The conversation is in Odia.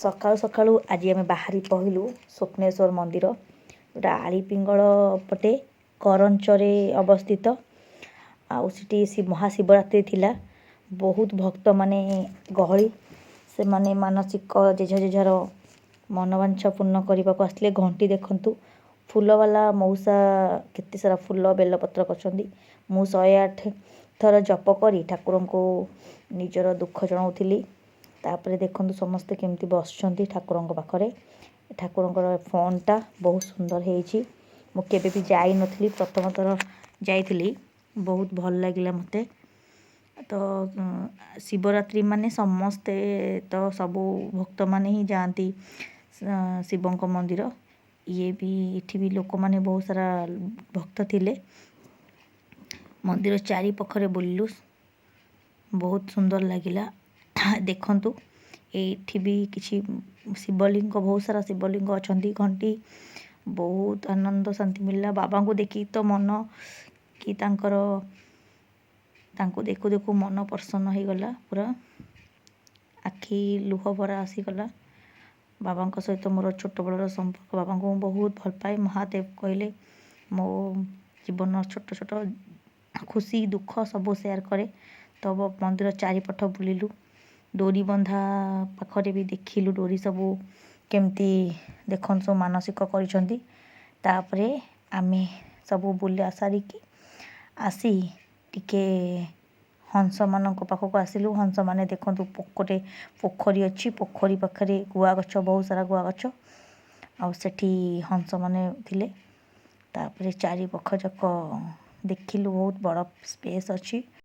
ସକାଳୁ ସକାଳୁ ଆଜି ଆମେ ବାହାରି ପହିଲୁ ସ୍ୱପ୍ନେଶ୍ୱର ମନ୍ଦିର, ଯେଉଁଟା ଆଳିପିଙ୍ଗଳ ପଟେ କରଞ୍ଚରେ ଅବସ୍ଥିତ। ଆଉ ସେଠି ମହାଶିବରାତ୍ରି ଥିଲା। ବହୁତ ଭକ୍ତମାନେ ଗହଳି, ସେମାନେ ମାନସିକ ଯେଝାର ମନବାଞ୍ଛା ପୂର୍ଣ୍ଣ କରିବାକୁ ଆସିଥିଲେ। ଘଣ୍ଟି ଦେଖନ୍ତୁ, ଫୁଲବାଲା ମଉସା କେତେ ସାରା ଫୁଲ ବେଲପତ୍ର କରିଛନ୍ତି। ମୁଁ 108 ଥର ଜପ କରି ଠାକୁରଙ୍କୁ ନିଜର ଦୁଃଖ ଜଣାଉଥିଲି। ତାପରେ ଦେଖନ୍ତୁ ସମସ୍ତେ କେମିତି ବସିଛନ୍ତି ଠାକୁରଙ୍କ ପାଖରେ। ଠାକୁରଙ୍କର ଫୋନ୍ଟା ବହୁତ ସୁନ୍ଦର ହେଇଛି। ମୁଁ କେବେ ବି ଯାଇନଥିଲି, ପ୍ରଥମ ଥର ଯାଇଥିଲି। ବହୁତ ଭଲ ଲାଗିଲା ମୋତେ। ତ ଶିବରାତ୍ରି ମାନେ ସମସ୍ତେ ତ ସବୁ ଭକ୍ତମାନେ ହିଁ ଯାଆନ୍ତି ଶିବଙ୍କ ମନ୍ଦିର। ଏଠି ବି ଲୋକମାନେ ବହୁତ ସାରା ଭକ୍ତ ଥିଲେ। ମନ୍ଦିର ଚାରିପାଖରେ ବୁଲିଲୁ, ବହୁତ ସୁନ୍ଦର ଲାଗିଲା। ଦେଖନ୍ତୁ ଏଇଠି ବି କିଛି ଶିବଲିଙ୍ଗ, ବହୁତ ସାରା ଶିବଲିଙ୍ଗ ଅଛନ୍ତି। ଘଣ୍ଟି, ବହୁତ ଆନନ୍ଦ ଶାନ୍ତି ମିଳିଲା। ବାବାଙ୍କୁ ଦେଖି ତ ମନ କି ତାଙ୍କୁ ଦେଖୁ ଦେଖୁ ମନ ପ୍ରସନ୍ନ ହେଇଗଲା। ପୁରା ଆଖି ଲୁହ ଭରା ଆସିଗଲା। ବାବାଙ୍କ ସହିତ ମୋର ଛୋଟବେଳର ସମ୍ପର୍କ। ବାବାଙ୍କୁ ମୁଁ ବହୁତ ଭଲ ପାଏ। ମହାଦେବ କହିଲେ ମୋ ଜୀବନର ଛୋଟ ଛୋଟ ଖୁସି ଦୁଃଖ ସବୁ ସେୟାର କରେ। ତ ମନ୍ଦିର ଚାରିପଟ ବୁଲିଲୁ। ଡୋରି ବନ୍ଧା ପାଖରେ ବି ଦେଖିଲୁ ଡୋରି ସବୁ କେମିତି ଦେଖନ୍ତୁ ସବୁ ମାନସିକ କରିଛନ୍ତି। ତାପରେ ଆମେ ସବୁ ବୁଲା ସାରିକି ଆସି ଟିକେ ହଂସମାନଙ୍କ ପାଖକୁ ଆସିଲୁ। ହଂସମାନେ ଦେଖନ୍ତୁ ପୋଖରୀ ଅଛି, ପୋଖରୀ ପାଖରେ ଗୁଆ ଗଛ, ବହୁତ ସାରା ଗୁଆ ଗଛ। ଆଉ ସେଠି ହଂସମାନେ ଥିଲେ। ତାପରେ ଚାରିପାଖ ଯାକ ଦେଖିଲୁ, ବହୁତ ବଡ଼ ସ୍ପେସ୍ ଅଛି।